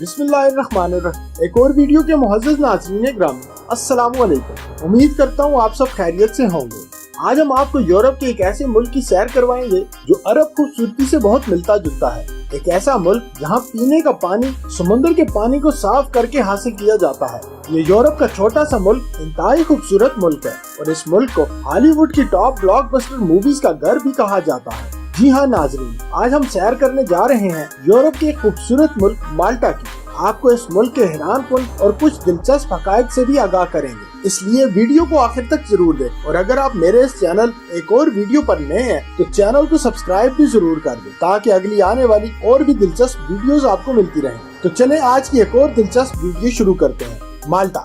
बिस्मिल्लाहिर्रहमानिर्रहीम। एक और वीडियो के मुअज़्ज़ज़ नाज़रीन ग्रामी, अस्सलाम वालेकुम। उम्मीद करता हूँ आप सब खैरियत से होंगे। आज हम आपको यूरोप के एक ऐसे मुल्क की सैर करवाएंगे जो अरब खूबसूरती से बहुत मिलता जुलता है। एक ऐसा मुल्क जहाँ पीने का पानी समुद्र के पानी को साफ करके हासिल किया जाता है। ये यूरोप का छोटा सा मुल्क इंतहाई खूबसूरत मुल्क है और इस मुल्क को हॉलीवुड की टॉप ब्लॉकबस्टर मूवीज का घर भी कहा जाता है। जी हाँ नाज़रीन, आज हम सैर करने जा रहे हैं यूरोप के खूबसूरत मुल्क माल्टा की। आपको इस मुल्क के हैरानकुन और कुछ दिलचस्प हक़ाइक़ से भी आगाह करेंगे, इसलिए वीडियो को आखिर तक जरूर दें। और अगर आप मेरे इस चैनल एक और वीडियो पर नए हैं तो चैनल को सब्सक्राइब भी जरूर कर दें ताकि अगली आने वाली और भी दिलचस्प वीडियोस आपको मिलती रहें। तो चलें आज की एक और दिलचस्प वीडियो शुरू करते हैं। माल्टा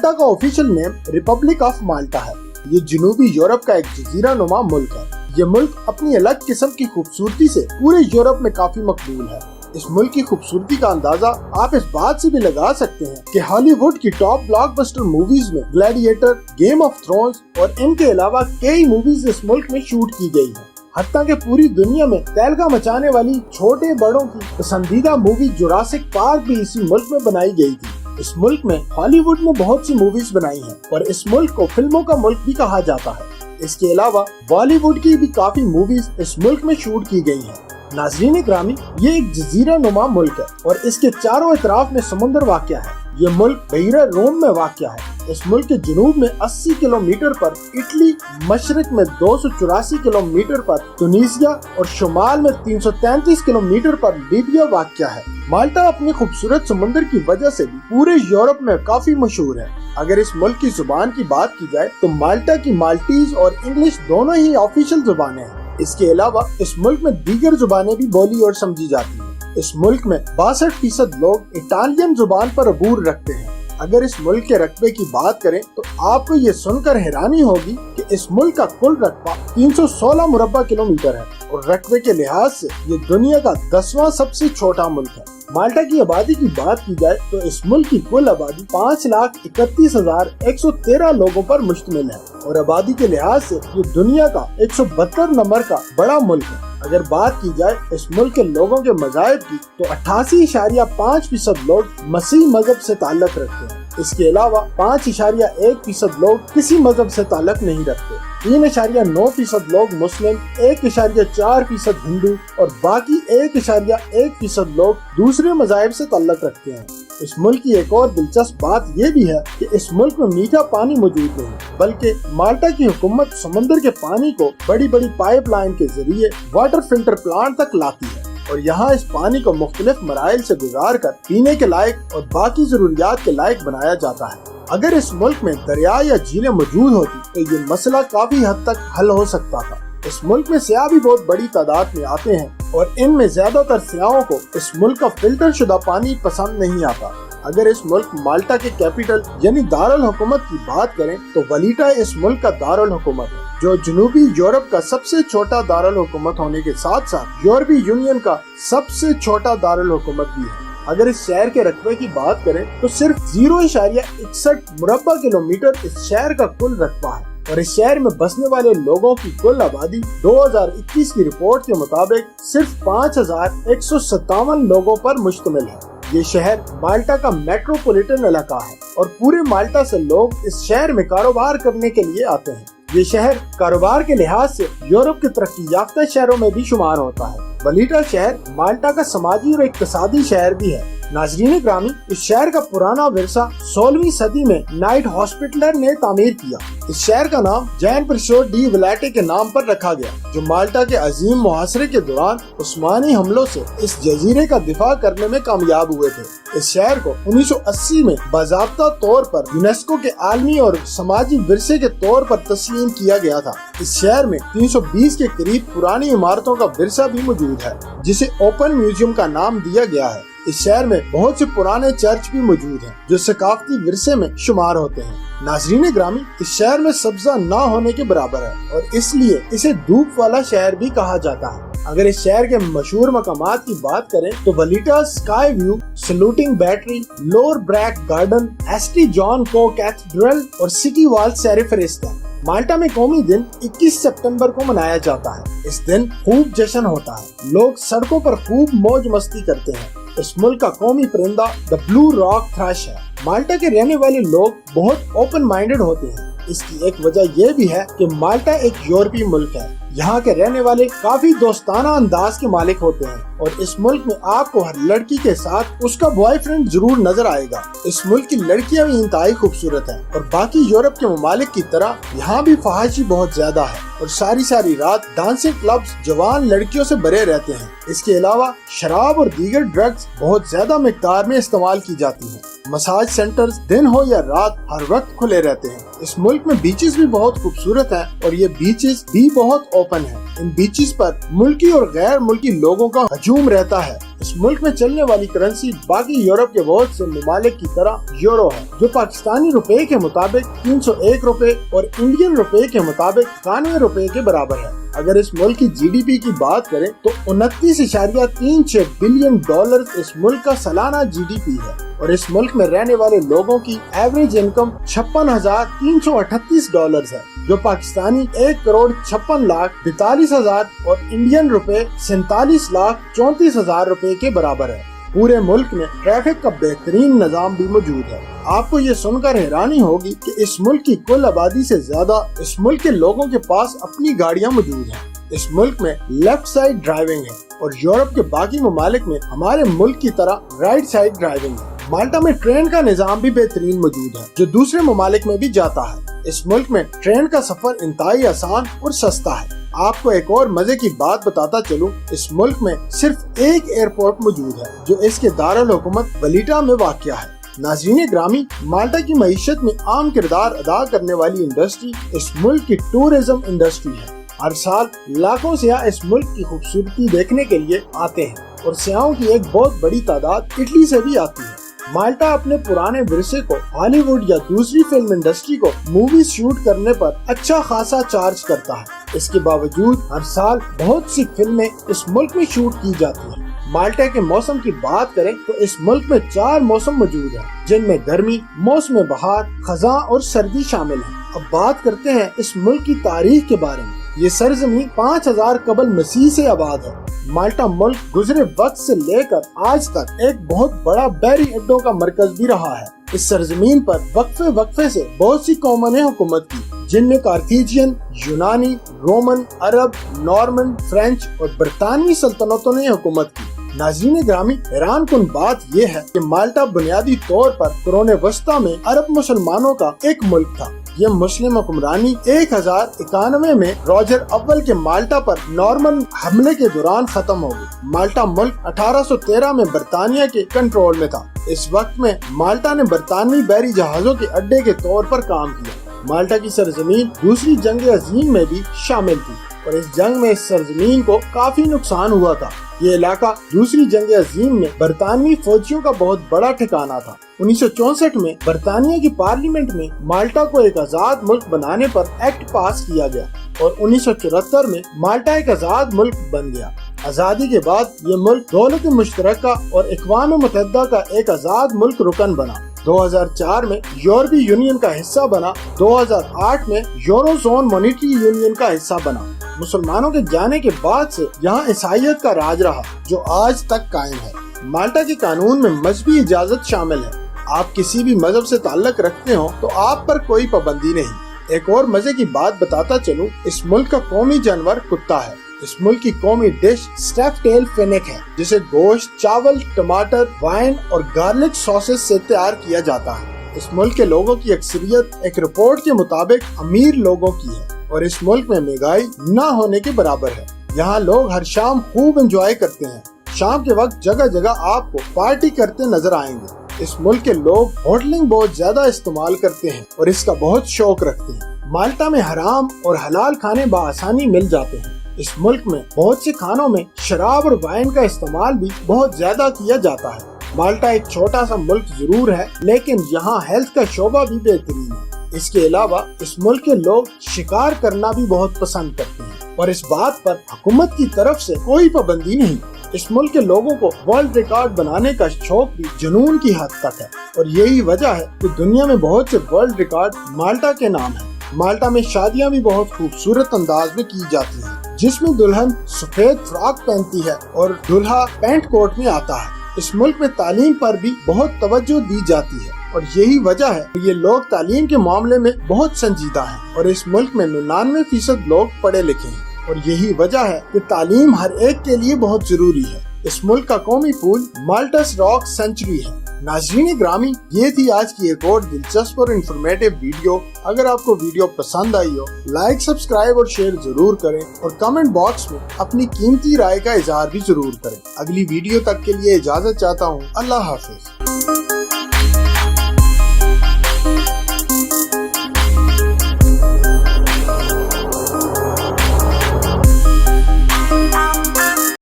का ऑफिशियल नेम रिपब्लिक ऑफ माल्टा है। ये जनूबी यूरोप का एक जजीरा नुमा मुल्क है। ये मुल्क अपनी अलग किस्म की खूबसूरती से पूरे यूरोप में काफी मकबूल है। इस मुल्क की खूबसूरती का अंदाजा आप इस बात से भी लगा सकते हैं कि हॉलीवुड की टॉप ब्लॉकबस्टर मूवीज में ग्लैडिएटर, गेम ऑफ थ्रोन्स और इनके अलावा कई मूवीज इस मुल्क में शूट की गई है। हत्ता कि पूरी दुनिया में तहलका मचाने वाली छोटे बड़ों की पसंदीदा मूवी जुरासिक पार्क भी इसी मुल्क में बनाई गई थी। इस मुल्क में हॉलीवुड ने बहुत सी मूवीज बनाई हैं और इस मुल्क को फिल्मों का मुल्क भी कहा जाता है। इसके अलावा बॉलीवुड की भी काफी मूवीज इस मुल्क में शूट की गई हैं। नाज़रीन ग्रामी, ये एक जजीरा नुमा मुल्क है और इसके चारों इतराफ में समुद्र वाक़या है। ये मुल्क बहरा रोम में वाक़या है। इस मुल्क के जनूब में 80 किलोमीटर पर इटली, मशरक में 284 किलोमीटर पर तुनीसिया और शुमाल में 333 किलोमीटर पर लीबिया वाक़या है। माल्टा अपनी खूबसूरत समुद्र की वजह से भी पूरे यूरोप में काफी मशहूर है। अगर इस मुल्क की जुबान की बात की जाए तो माल्टा की माल्टीज और इंग्लिश दोनों ही ऑफिशियल जुबानें हैं। इसके अलावा इस मुल्क में दीगर जुबानें भी बोली और समझी जाती हैं। इस मुल्क में 62% लोग इटालियन जुबान पर अबूर रखते हैं। अगर इस मुल्क के रकबे की बात करें तो आपको ये सुनकर हैरानी होगी कि इस मुल्क का कुल रकबा 316 मुरब्बा किलोमीटर है और रकबे के लिहाज से ये दुनिया का 10वां सबसे छोटा मुल्क है। माल्टा की आबादी की बात की जाए तो इस मुल्क की कुल आबादी 5,31,113 लोगों पर मुश्तमिल है और आबादी के लिहाज से ये दुनिया का 172 नंबर का बड़ा मुल्क है। अगर बात की जाए इस मुल्क के लोगों के मज़ाहिब की तो 88.5% लोग मसीह मजहब से ताल्लुक रखते हैं। इसके अलावा 5.1% लोग किसी मजहब से ताल्लुक नहीं रखते। 3.9% लोग मुस्लिम, 1.4% हिंदू और बाकी 1.1% लोग दूसरे मज़ाहिब से ताल्लुक रखते हैं। इस मुल्क की एक और दिलचस्प बात ये भी है कि इस मुल्क में मीठा पानी मौजूद नहीं, बल्कि माल्टा की हुकूमत समुद्र के पानी को बड़ी बड़ी पाइपलाइन के जरिए वाटर फिल्टर प्लांट तक लाती है और यहाँ इस पानी को मुख्तलिफ मराइल से गुजार कर पीने के लायक और बाकी जरूरियात के लायक बनाया जाता है। अगर इस मुल्क में दरिया या झीलें मौजूद होती तो ये मसला काफी हद तक हल हो सकता था। इस मुल्क में सियाह भी बहुत बड़ी तादाद में आते हैं और इनमें ज्यादातर सियाहों को इस मुल्क का फिल्टर शुदा पानी पसंद नहीं आता। अगर इस मुल्क माल्टा के कैपिटल यानी दारुल हुकूमत की बात करें तो वलीटा इस मुल्क का दारुल हुकूमत है, जो जनूबी यूरोप का सबसे छोटा दारुल हुकूमत होने के साथ साथ यूरोपीय यूनियन का सबसे छोटा दारुल हुकूमत भी है। अगर इस शहर के रकबे की बात करें तो सिर्फ 0.61 मुरब्बा किलोमीटर इस शहर का कुल रकबा है और इस शहर में बसने वाले लोगों की कुल आबादी 2021 की रिपोर्ट के मुताबिक सिर्फ 5,157 लोगों पर मुश्तमिल है। ये शहर माल्टा का मेट्रोपॉलिटन इलाका है और पूरे माल्टा से लोग इस शहर में कारोबार करने के लिए आते हैं। ये शहर कारोबार के लिहाज से यूरोप के तरक्की याफ्ता शहरों में भी शुमार होता है। वलीटा शहर माल्टा का समाजी और इक्तिसादी शहर भी है। नाज़रीन ग्रामी, इस शहर का पुराना विरसा 16वीं सदी में नाइट हॉस्पिटलर ने तामीर किया। इस शहर का नाम जैन प्रिशोर डी विलाटे के नाम पर रखा गया, जो माल्टा के अजीम मुहासरे के दौरान उस्मानी हमलों से इस जजीरे का दिफा करने में कामयाब हुए थे। इस शहर को 1980 में बाज़ाब्ता तौर पर यूनेस्को के आलमी और समाजी विरसे के तौर पर तस्लीम किया गया था। इस शहर में 320 के करीब पुरानी इमारतों का विरसा भी मौजूद है, जिसे ओपन म्यूजियम का नाम दिया गया है। इस शहर में बहुत से पुराने चर्च भी मौजूद हैं, जो सकाफती विरसे में शुमार होते हैं। नाज़रीन ग्रामी, इस शहर में सब्जा ना होने के बराबर है और इसलिए इसे धूप वाला शहर भी कहा जाता है। अगर इस शहर के मशहूर मकामात की बात करें तो Valletta sky view, saluting battery, lower Barrakka garden, ST John co cathedral और सिटी वॉल सैर फरिश्ता है। माल्टा में कौमी दिन 21 सितंबर को मनाया जाता है। इस दिन खूब जश्न होता है, लोग सड़कों पर खूब मौज मस्ती करते हैं। इस मुल्क का कौमी परिंदा द ब्लू रॉक थ्रश है। माल्टा के रहने वाले लोग बहुत ओपन माइंडेड होते हैं। इसकी एक वजह यह भी है कि माल्टा एक यूरोपीय मुल्क है। यहाँ के रहने वाले काफी दोस्ताना अंदाज के मालिक होते हैं और इस मुल्क में आपको हर लड़की के साथ उसका बॉयफ्रेंड जरूर नजर आएगा। इस मुल्क की लड़कियां भी इंतहाई खूबसूरत हैं और बाकी यूरोप के ममालिक की तरह यहाँ भी फहाशी बहुत ज्यादा है और सारी रात डांसिंग क्लब्स जवान लड़कियों से भरे रहते हैं। इसके अलावा शराब और दीगर ड्रग्स बहुत ज्यादा मिकदार में इस्तेमाल की जाती हैं। मसाज सेंटर्स दिन हो या रात हर वक्त खुले रहते हैं। इस मुल्क में बीचेस भी बहुत खूबसूरत हैं और ये बीचेस भी बहुत ओपन हैं। इन बीचेस पर मुल्की और गैर मुल्की लोगों का हजूम रहता है। इस मुल्क में चलने वाली करेंसी बाकी यूरोप के बहुत से ममालिक की तरह यूरो है, जो पाकिस्तानी रुपए के मुताबिक 301 रुपए और इंडियन रुपए के मुताबिक 91 रुपए के बराबर है। अगर इस मुल्क की GDP की बात करें तो 29.36 बिलियन डॉलर इस मुल्क का सालाना GDP है और इस मुल्क में रहने वाले लोगों की एवरेज इनकम 56,338 डॉलर है, जो पाकिस्तानी 1,56,42,000 और इंडियन रुपए 47,34,000 रुपए के बराबर है। पूरे मुल्क में ट्रैफिक का बेहतरीन निजाम भी मौजूद है। आपको ये सुनकर हैरानी होगी कि इस मुल्क की कुल आबादी से ज्यादा इस मुल्क के लोगों के पास अपनी गाड़ियां मौजूद हैं। इस मुल्क में लेफ्ट साइड ड्राइविंग है और यूरोप के बाकी ममालिक में हमारे मुल्क की तरह राइट साइड ड्राइविंग है। माल्टा में ट्रेन का निजाम भी बेहतरीन मौजूद है, जो दूसरे ममालिक में भी जाता है। इस मुल्क में ट्रेन का सफर इंतहाई आसान और सस्ता है। आपको एक और मजे की बात बताता चलूं, इस मुल्क में सिर्फ एक एयरपोर्ट मौजूद है, जो इसके दारुल हुकूमत वलीटा में वाक़या है। नाज़रीन ग्रामी, माल्टा की मईशत में अहम किरदार अदा करने वाली इंडस्ट्री इस मुल्क की टूरिज्म इंडस्ट्री है। हर साल लाखों सियाह इस मुल्क की खूबसूरती देखने के लिए आते हैं और सियाहों की एक बहुत बड़ी तादाद इटली से भी आती है। माल्टा अपने पुराने विरसे को हॉलीवुड या दूसरी फिल्म इंडस्ट्री को मूवी शूट करने पर अच्छा खासा चार्ज करता है। इसके बावजूद हर साल बहुत सी फिल्में इस मुल्क में शूट की जाती हैं। माल्टा के मौसम की बात करें तो इस मुल्क में 4 मौसम मौजूद हैं, जिनमें गर्मी, मौसम बहार, खज़ां और सर्दी शामिल है। अब बात करते हैं इस मुल्क की तारीख के बारे में। ये सरजमीन 5000 कबल मसीह से आबाद है। माल्टा मुल्क गुजरे वक्त से लेकर आज तक एक बहुत बड़ा बहरी अड्डों का मरकज भी रहा है। इस सरजमीन पर वक्फे से बहुत सी कौमों ने हुकूमत की, जिनमें कार्थिजियन, यूनानी, रोमन, अरब, नॉर्मन, फ्रेंच और बरतानवी सल्तनतों ने हुकूमत की। नाज़रीन ग्रामी, हैरान कुन बात यह है कि माल्टा बुनियादी तौर पर कुरोन वस्ता में अरब मुसलमानों का एक मुल्क था। ये मुस्लिम हुक्मरानी 1091 में रॉजर अव्वल के माल्टा पर नॉर्मन हमले के दौरान खत्म हो गई। माल्टा मुल्क 1813 में बरतानिया के कंट्रोल में था। इस वक्त में माल्टा ने बरतानवी बहरी जहाजों के अड्डे के तौर पर काम किया। माल्टा की सरजमीन दूसरी जंग अजीम में भी शामिल थी और इस जंग में इस सरजमीन को काफी नुकसान हुआ था। ये इलाका दूसरी जंग अजीम में बरतानवी फौजियों का बहुत बड़ा ठिकाना था। 1964 में बरतानिया की पार्लियामेंट में माल्टा को एक आजाद मुल्क बनाने पर एक्ट पास किया गया और 1974 में माल्टा एक आजाद मुल्क बन गया। आजादी के बाद ये मुल्क दौलत मुश्तरका और अक़वाम मुत्तहिदा का एक आजाद मुल्क रुकन बना। 2004 में यूरोपीय यूनियन का हिस्सा बना। 2008 में यूरोजोन मॉनेटरी यूनियन का हिस्सा बना। मुसलमानों के जाने के बाद से यहाँ ईसाईयत का राज रहा, जो आज तक कायम है। माल्टा के कानून में मजहबी इजाजत शामिल है। आप किसी भी मजहब से ताल्लुक रखते हो तो आप पर कोई पाबंदी नहीं। एक और मजे की बात बताता चलूं, इस मुल्क का कौमी जानवर कुत्ता है। इस मुल्क की कौमी डिश स्टफ टेल फेनेक है, जिसे गोश्त, चावल, टमाटर, वाइन और गार्लिक सॉसेस से तैयार किया जाता है। इस मुल्क के लोगों की अक्सरियत एक रिपोर्ट के मुताबिक अमीर लोगों की है और इस मुल्क में महंगाई न होने के बराबर है। यहाँ लोग हर शाम खूब एंजॉय करते हैं। शाम के वक्त जगह जगह आपको पार्टी करते नजर आएंगे। इस मुल्क के लोग होटलिंग बहुत ज्यादा इस्तेमाल करते हैं और इसका बहुत शौक रखते हैं। माल्टा में हराम और हलाल खाने बआसानी मिल जाते हैं। इस मुल्क में बहुत से खानों में शराब और वाइन का इस्तेमाल भी बहुत ज्यादा किया जाता है। माल्टा एक छोटा सा मुल्क जरूर है, लेकिन यहाँ हेल्थ का शोबा भी बेहतरीन है। इसके अलावा इस मुल्क के लोग शिकार करना भी बहुत पसंद करते हैं और इस बात पर हुकूमत की तरफ से कोई पाबंदी नहीं। इस मुल्क के लोगों को वर्ल्ड रिकॉर्ड बनाने का शौक भी जुनून की हद तक है और यही वजह है कि दुनिया में बहुत से वर्ल्ड रिकॉर्ड माल्टा के नाम है। माल्टा में शादियां भी बहुत खूबसूरत अंदाज में की जाती हैं, जिसमें दुल्हन सफेद फ्रॉक पहनती है और दूल्हा पैंट कोट में आता है। اس ملک میں تعلیم پر بھی بہت توجہ دی جاتی ہے اور یہی وجہ ہے کہ یہ لوگ تعلیم کے معاملے میں بہت سنجیدہ ہیں اور اس ملک میں 99% لوگ پڑھے لکھے ہیں اور یہی وجہ ہے کہ تعلیم ہر ایک کے لیے بہت ضروری ہے۔ اس ملک کا قومی پھول مالٹس راک سینچری ہے۔ ناظرین گرامی، یہ تھی آج کی ایک اور دلچسپ اور انفارمیٹیو ویڈیو۔ اگر آپ کو ویڈیو پسند آئی ہو، لائک، سبسکرائب اور شیئر ضرور کریں اور کمنٹ باکس میں اپنی قیمتی رائے کا اظہار بھی ضرور کریں۔ اگلی ویڈیو تک کے لیے اجازت چاہتا ہوں۔ اللہ حافظ۔